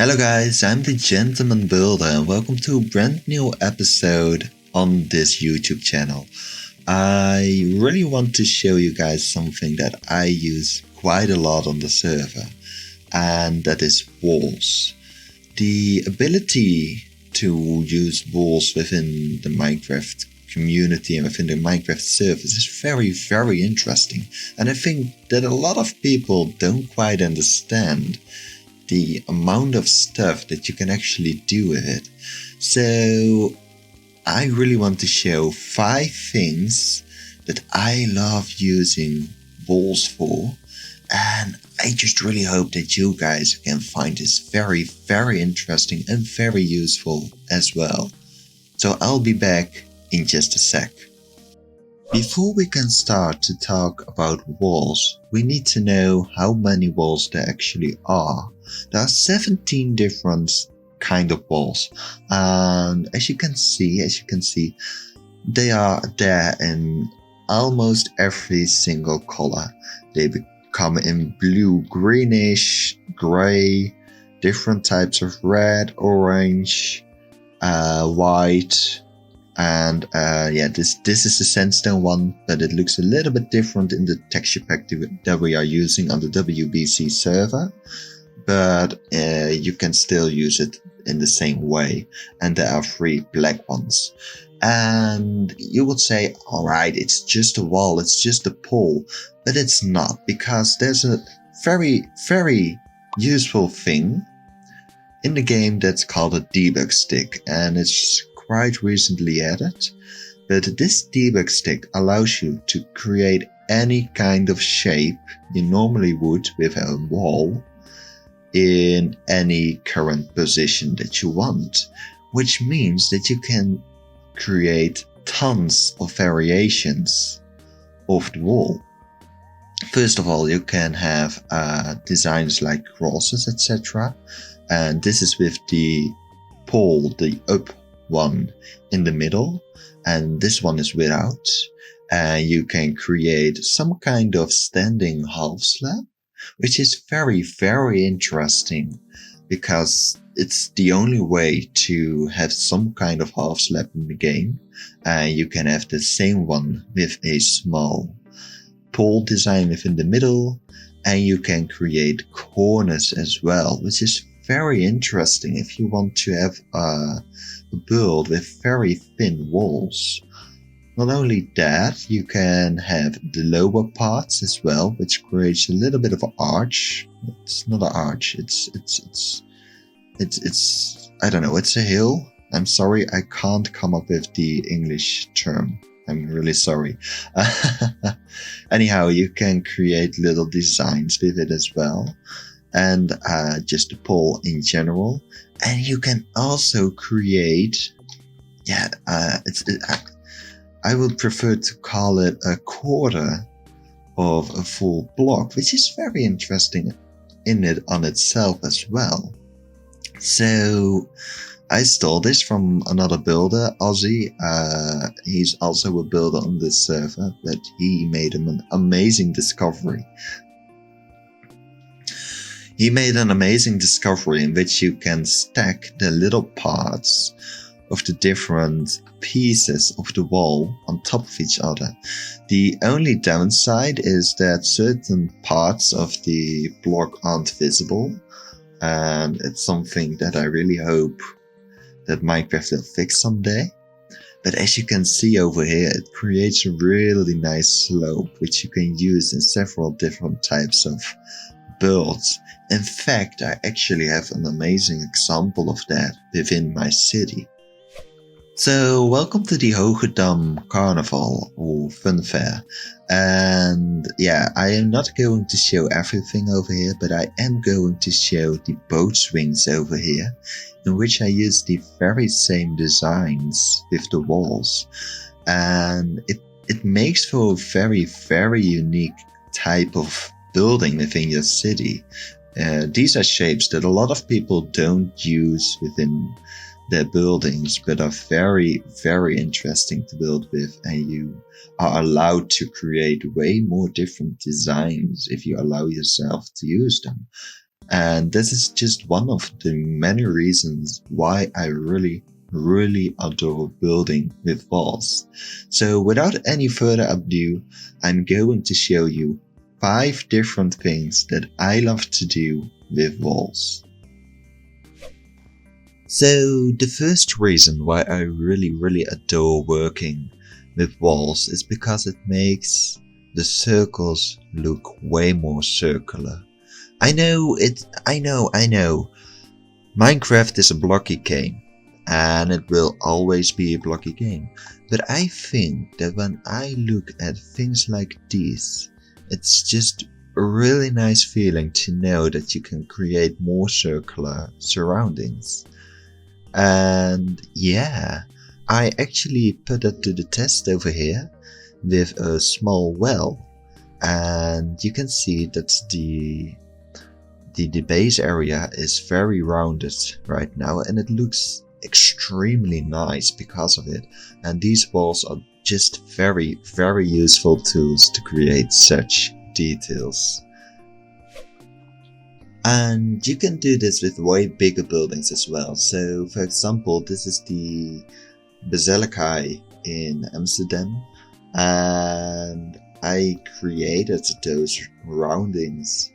Hello guys, I'm the Gentleman Builder and welcome to a brand new episode on this YouTube channel. I really want to show you guys something that I use quite a lot on the server, and that is walls. The ability to use walls within the Minecraft community and within the Minecraft servers is very interesting, and I think that a lot of people don't quite understand the amount of stuff that you can actually do with it. So I really want to show 5 things that I love using walls for, and I just really hope that you guys can find this very interesting and very useful as well. So I'll be back in just a sec. Before we can start to talk about walls, we need to know how many walls there actually are. There are 17 different kind of walls, and as you can see, they are there in almost every single color. They come in blue, greenish, gray, different types of red, orange, white. And this is the sandstone one, but it looks a little bit different in the texture pack that we are using on the WBC server. But you can still use it in the same way. And there are 3 black ones. And you would say, alright, it's just a wall, it's just a pole. But it's not, because there's a very useful thing in the game that's called a debug stick. And it's quite recently added, but this debug stick allows you to create any kind of shape you normally would with a wall in any current position that you want, which means that you can create tons of variations of the wall. First of all, you can have designs like crosses, etc. And this is with the pole, the up one in the middle, and this one is without. And you can create some kind of standing half slab, which is very interesting, because it's the only way to have some kind of half slab in the game. And you can have the same one with a small pole design within the middle, and you can create corners as well, which is very interesting if you want to have a build with very thin walls. Not only that, you can have the lower parts as well, which creates a little bit of an arch. It's not an arch, it's I don't know, it's a hill. I'm sorry, I can't come up with the English term. I'm really sorry. Anyhow, you can create little designs with it as well, and just a pole in general. And you can also create, I would prefer to call it a quarter of a full block, which is very interesting in it on itself as well. So I stole this from another builder, Ozzy. He's also a builder on this server, but he made an amazing discovery. He made an amazing discovery in which you can stack the little parts of the different pieces of the wall on top of each other. The only downside is that certain parts of the block aren't visible, and it's something that I really hope that Minecraft will fix someday. But as you can see over here, it creates a really nice slope, which you can use in several different types of builds. In fact, I actually have an amazing example of that within my city. So, welcome to the Hoogedam Carnival or Fun Fair. And yeah, I am not going to show everything over here, but I am going to show the boat swings over here, in which I use the very same designs with the walls. And it makes for a very unique type of building within your city. These are shapes that a lot of people don't use within their buildings, but are very interesting to build with, and you are allowed to create way more different designs if you allow yourself to use them. And this is just one of the many reasons why I really adore building with walls. So without any further ado, I'm going to show you 5 different things that I love to do with walls. So the first reason why I really adore working with walls is because it makes the circles look way more circular. I know. Minecraft is a blocky game, and it will always be a blocky game. But I think that when I look at things like these, it's just a really nice feeling to know that you can create more circular surroundings. And yeah, I actually put it to the test over here with a small well, and you can see that the base area is very rounded right now, and it looks extremely nice because of it. And these walls are just very useful tools to create such details. And you can do this with way bigger buildings as well. So for example, this is the Basilica in Amsterdam, and I created those roundings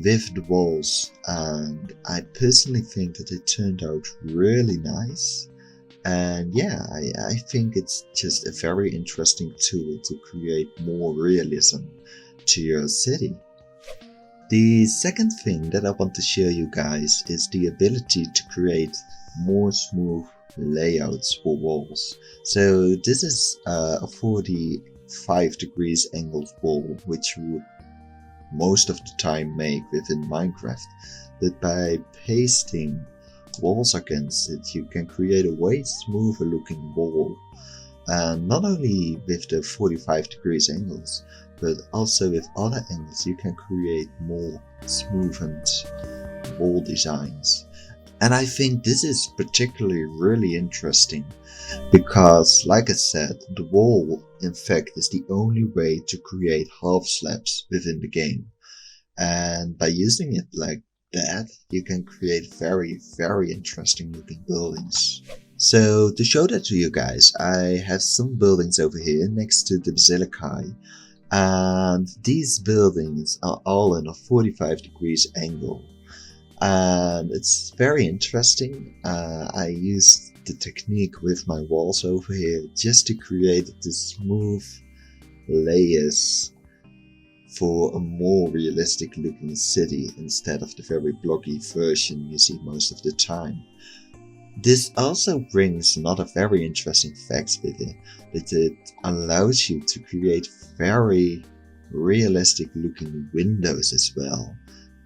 with the walls, and I personally think that it turned out really nice. And yeah, I think it's just a very interesting tool to create more realism to your city. The second thing that I want to show you guys is the ability to create more smooth layouts for walls. So this is a 45 degrees angled wall, which you would most of the time make within Minecraft. But by pasting walls against it, you can create a way smoother looking wall. And not only with the 45 degrees angles, but also with other angles you can create more smoothened wall designs. And I think this is particularly really interesting because, like I said, the wall in fact is the only way to create half slabs within the game. And by using it like that, you can create very interesting looking buildings. So to show that to you guys, I have some buildings over here next to the Basilica, and these buildings are all in a 45 degrees angle. And it's very interesting. I used the technique with my walls over here just to create the smooth layers for a more realistic looking city instead of the very blocky version you see most of the time. This also brings another very interesting fact with it, that it allows you to create very realistic looking windows as well.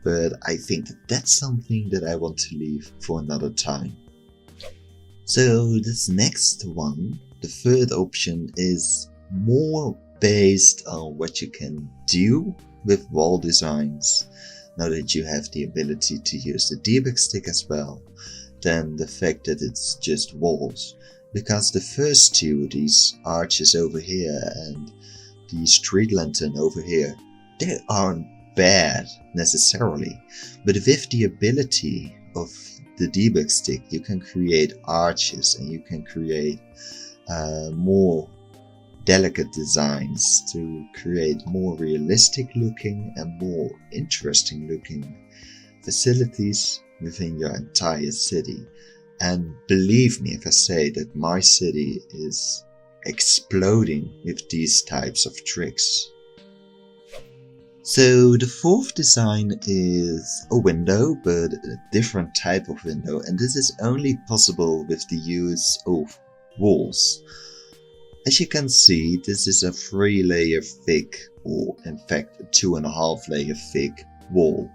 But I think that that's something that I want to leave for another time. So this next one, the third option, is more based on what you can do with wall designs now that you have the ability to use the debug stick as well, than the fact that it's just walls. Because the first two, these arches over here and the street lantern over here, they aren't bad necessarily, but with the ability of the debug stick you can create arches and you can create more delicate designs to create more realistic looking and more interesting looking facilities within your entire city. And believe me if I say that my city is exploding with these types of tricks. So the fourth design is a window, but a different type of window, and this is only possible with the use of walls. As you can see, this is a 3 layer thick, or in fact a 2.5 layer thick wall.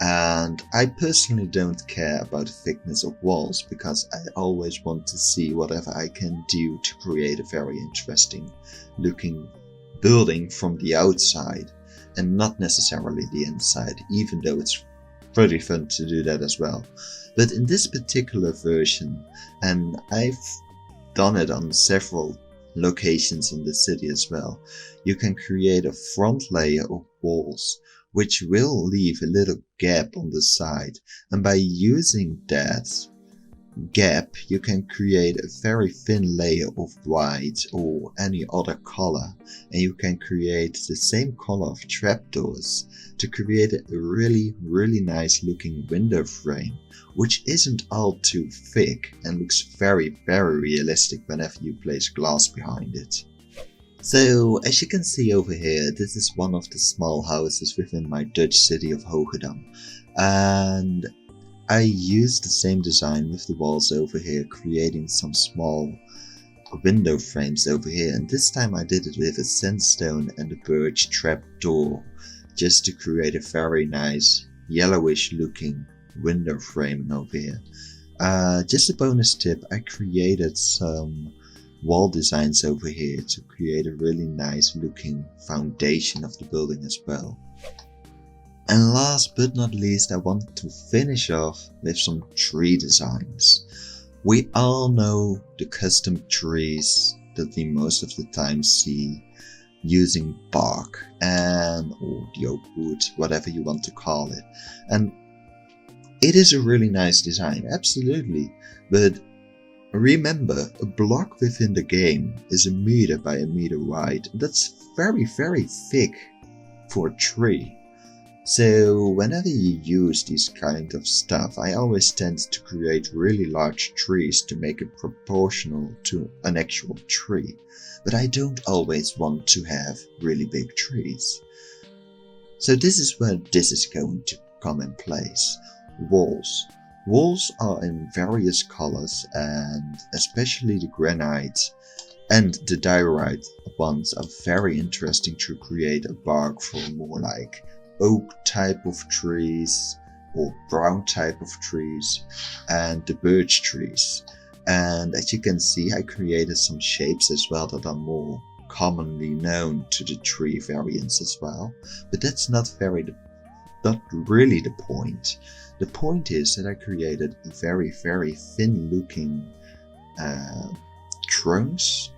And I personally don't care about the thickness of walls because I always want to see whatever I can do to create a very interesting looking building from the outside and not necessarily the inside, even though it's pretty fun to do that as well. But in this particular version, and I've done it on several locations in the city as well, you can create a front layer of walls which will leave a little gap on the side, and by using that gap you can create a very thin layer of white or any other color, and you can create the same color of trapdoors to create a really nice looking window frame, which isn't all too thick and looks very realistic whenever you place glass behind it. So as you can see over here, this is one of the small houses within my Dutch city of Hoogedam, and I used the same design with the walls over here, creating some small window frames over here, and this time I did it with a sandstone and a birch trap door, just to create a very nice yellowish looking window frame over here. Just a bonus tip, I created some wall designs over here to create a really nice looking foundation of the building as well. And last but not least, I want to finish off with some tree designs. We all know the custom trees that we most of the time see using bark and or the oak wood, whatever you want to call it. And it is a really nice design, absolutely. But remember, a block within the game is 1 meter by 1 meter wide. That's very thick for a tree. So whenever you use this kind of stuff, I always tend to create really large trees to make it proportional to an actual tree. But I don't always want to have really big trees. So this is where this is going to come in place. Walls. Walls are in various colors, and especially the granite and the diorite ones are very interesting to create a bark for more like oak type of trees or brown type of trees and the birch trees. And as you can see, I created some shapes as well that are more commonly known to the tree variants as well, but that's not really the point. The point is that I created very thin looking trunks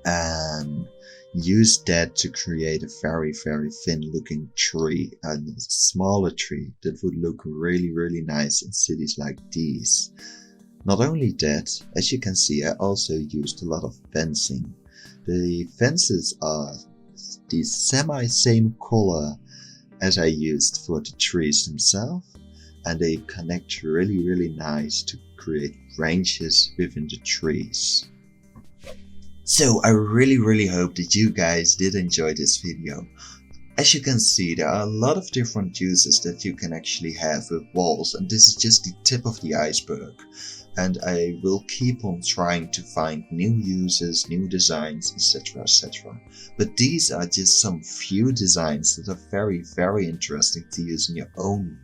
and use that to create a very thin looking tree, and a smaller tree that would look really nice in cities like these. Not only that, as you can see, I also used a lot of fencing. The fences are the same color as I used for the trees themselves, and they connect really nice to create branches within the trees. So I really hope that you guys did enjoy this video. As you can see, there are a lot of different uses that you can actually have with walls, and this is just the tip of the iceberg. And I will keep on trying to find new uses, new designs, etc. But these are just some few designs that are very interesting to use in your own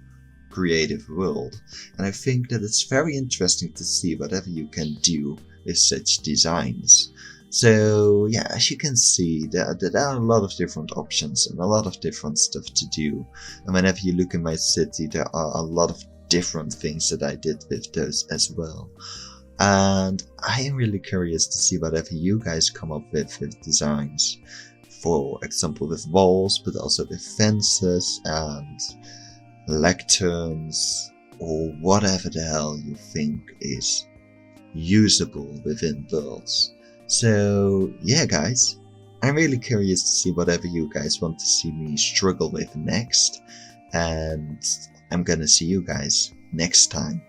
creative world. And I think that it's very interesting to see whatever you can do with such designs. So yeah, as you can see, there are a lot of different options and a lot of different stuff to do. And whenever you look in my city, there are a lot of different things that I did with those as well. And I am really curious to see whatever you guys come up with designs. For example, with walls, but also with fences and lecterns, or whatever the hell you think is usable within worlds. So yeah guys, I'm really curious to see whatever you guys want to see me struggle with next, and I'm gonna see you guys next time.